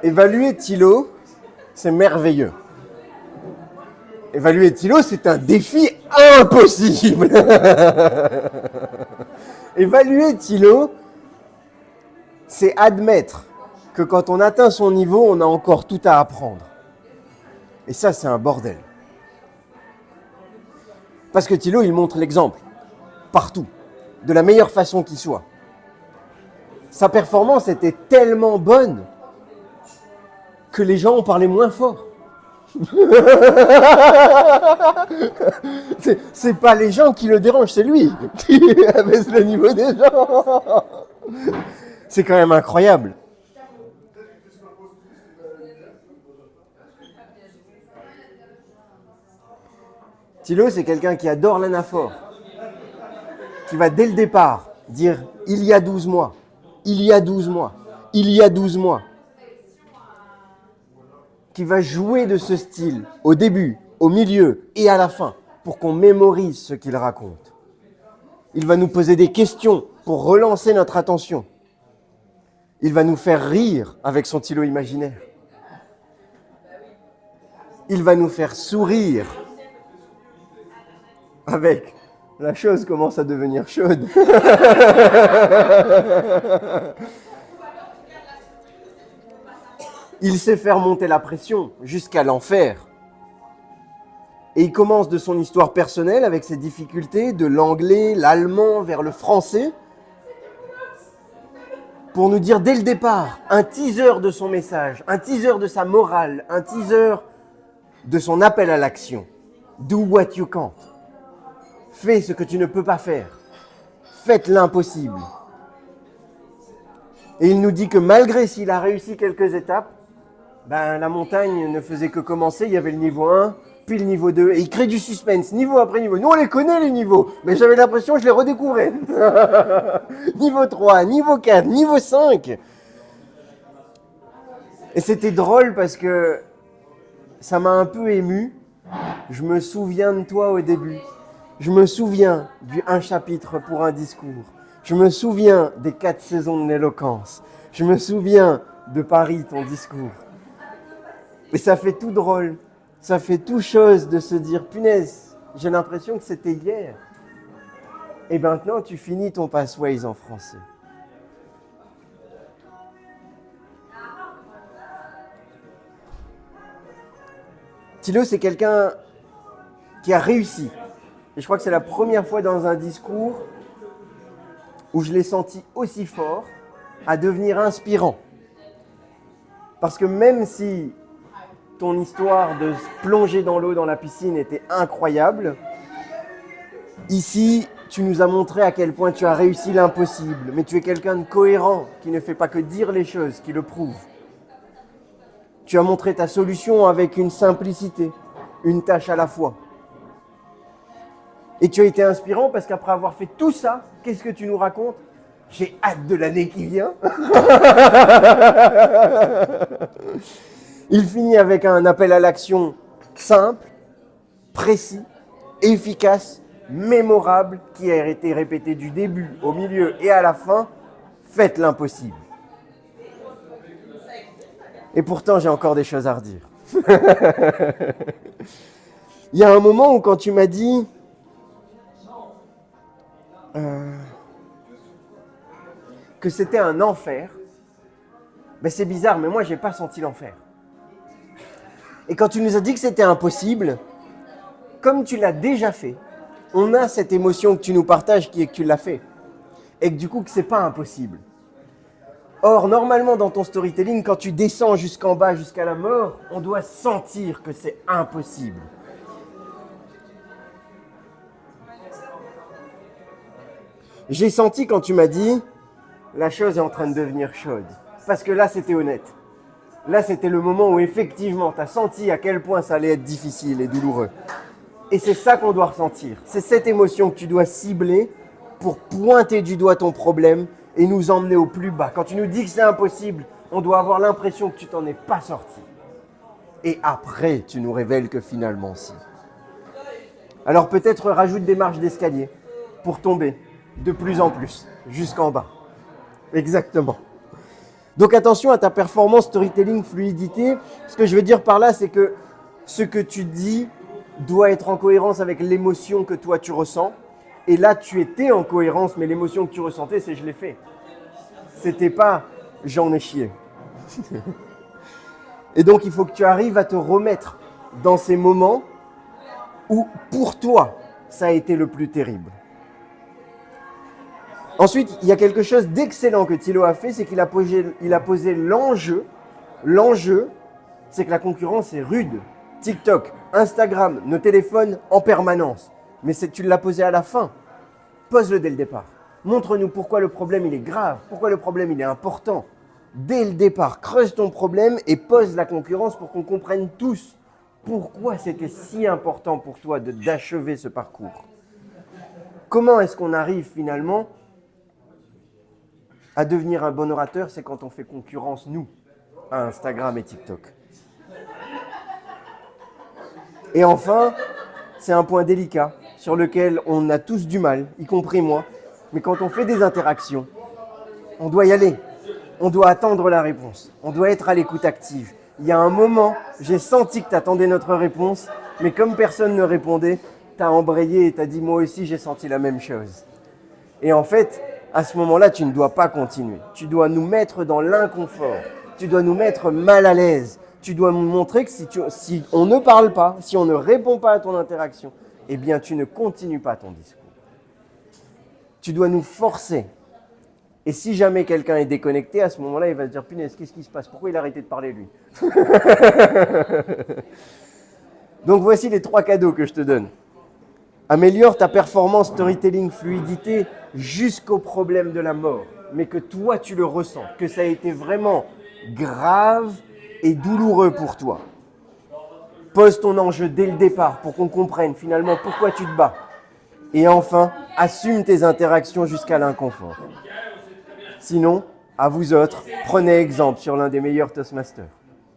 Évaluer Thilo, c'est merveilleux. Évaluer Thilo, c'est un défi impossible. Évaluer Thilo, c'est admettre que quand on atteint son niveau, on a encore tout à apprendre. Et ça, c'est un bordel. Parce que Thilo, il montre l'exemple, partout, de la meilleure façon qui soit. Sa performance était tellement bonne que les gens en parlaient moins fort. C'est pas les gens qui le dérangent, c'est lui qui abaisse le niveau des gens. C'est quand même incroyable. Thilo, c'est quelqu'un qui adore l'anaphore, qui va dès le départ dire « il y a 12 mois, il y a 12 mois, il y a 12 mois », qui va jouer de ce style au début, au milieu et à la fin pour qu'on mémorise ce qu'il raconte. Il va nous poser des questions pour relancer notre attention. Il va nous faire rire avec son Thilo imaginaire. Il va nous faire sourire avec la chose commence à devenir chaude. Il sait faire monter la pression jusqu'à l'enfer. Et il commence de son histoire personnelle avec ses difficultés de l'anglais, l'allemand vers le français pour nous dire dès le départ un teaser de son message, un teaser de sa morale, un teaser de son appel à l'action. Do what you can't. Fais ce que tu ne peux pas faire. Faites l'impossible. Et il nous dit que malgré s'il a réussi quelques étapes, la montagne ne faisait que commencer. Il y avait le niveau 1, puis le niveau 2. Et il crée du suspense, niveau après niveau. Nous, on les connaît, les niveaux. Mais j'avais l'impression que je les redécouvrais. Niveau 3, niveau 4, niveau 5. Et c'était drôle parce que ça m'a un peu ému. Je me souviens de toi au début. Je me souviens du un chapitre pour un discours. Je me souviens des 4 saisons de l'éloquence. Je me souviens de Paris, ton discours. Et ça fait tout drôle. Ça fait tout chose de se dire, punaise, j'ai l'impression que c'était hier. Et maintenant, tu finis ton Pathways en français. Thilo, c'est quelqu'un qui a réussi. Et je crois que c'est la première fois dans un discours où je l'ai senti aussi fort à devenir inspirant. Parce que même si ton histoire de se plonger dans l'eau, dans la piscine était incroyable, ici, tu nous as montré à quel point tu as réussi l'impossible. Mais tu es quelqu'un de cohérent, qui ne fait pas que dire les choses, qui le prouve. Tu as montré ta solution avec une simplicité, une tâche à la fois. Et tu as été inspirant parce qu'après avoir fait tout ça, qu'est-ce que tu nous racontes ? J'ai hâte de l'année qui vient. Il finit avec un appel à l'action simple, précis, efficace, mémorable, qui a été répété du début, au milieu et à la fin. Faites l'impossible. Et pourtant, j'ai encore des choses à redire. Il y a un moment où quand tu m'as dit que c'était un enfer, c'est bizarre, mais moi, je n'ai pas senti l'enfer. Et quand tu nous as dit que c'était impossible, comme tu l'as déjà fait, on a cette émotion que tu nous partages qui est que tu l'as fait. Et que du coup, que ce n'est pas impossible. Or, normalement, dans ton storytelling, quand tu descends jusqu'en bas, jusqu'à la mort, on doit sentir que c'est impossible. J'ai senti quand tu m'as dit, la chose est en train de devenir chaude. Parce que là, c'était honnête. Là, c'était le moment où effectivement, tu as senti à quel point ça allait être difficile et douloureux. Et c'est ça qu'on doit ressentir. C'est cette émotion que tu dois cibler pour pointer du doigt ton problème et nous emmener au plus bas. Quand tu nous dis que c'est impossible, on doit avoir l'impression que tu t'en es pas sorti. Et après, tu nous révèles que finalement, si. Alors peut-être rajoute des marches d'escalier pour tomber de plus en plus, jusqu'en bas. Exactement. Donc attention à ta performance, storytelling, fluidité. Ce que je veux dire par là, c'est que ce que tu dis doit être en cohérence avec l'émotion que toi tu ressens. Et là, tu étais en cohérence, mais l'émotion que tu ressentais, c'est je l'ai fait. C'était pas j'en ai chié. Et donc, il faut que tu arrives à te remettre dans ces moments où, pour toi, ça a été le plus terrible. Ensuite, il y a quelque chose d'excellent que Thilo a fait, c'est qu'il a posé l'enjeu. L'enjeu, c'est que la concurrence est rude. TikTok, Instagram, nos téléphones en permanence. Mais tu l'as posé à la fin. Pose-le dès le départ. Montre-nous pourquoi le problème il est grave, pourquoi le problème il est important. Dès le départ, creuse ton problème et pose la concurrence pour qu'on comprenne tous pourquoi c'était si important pour toi d'achever ce parcours. Comment est-ce qu'on arrive finalement à devenir un bon orateur? C'est quand on fait concurrence, nous, à Instagram et TikTok. Et enfin, c'est un point délicat sur lequel on a tous du mal, y compris moi. Mais quand on fait des interactions, on doit y aller. On doit attendre la réponse. On doit être à l'écoute active. Il y a un moment, j'ai senti que tu attendais notre réponse, mais comme personne ne répondait, tu as embrayé et tu as dit « moi aussi, j'ai senti la même chose ». Et en fait, à ce moment-là, tu ne dois pas continuer. Tu dois nous mettre dans l'inconfort. Tu dois nous mettre mal à l'aise. Tu dois nous montrer que si on ne parle pas, si on ne répond pas à ton interaction, eh bien, tu ne continues pas ton discours. Tu dois nous forcer. Et si jamais quelqu'un est déconnecté, à ce moment-là, il va se dire « punaise, qu'est-ce qui se passe? Pourquoi il a arrêté de parler, lui ?» Donc, voici les 3 cadeaux que je te donne. Améliore ta performance, storytelling, fluidité jusqu'au problème de la mort. Mais que toi, tu le ressens, que ça a été vraiment grave et douloureux pour toi. Pose ton enjeu dès le départ pour qu'on comprenne finalement pourquoi tu te bats. Et enfin, assume tes interactions jusqu'à l'inconfort. Sinon, à vous autres, prenez exemple sur l'un des meilleurs Toastmasters.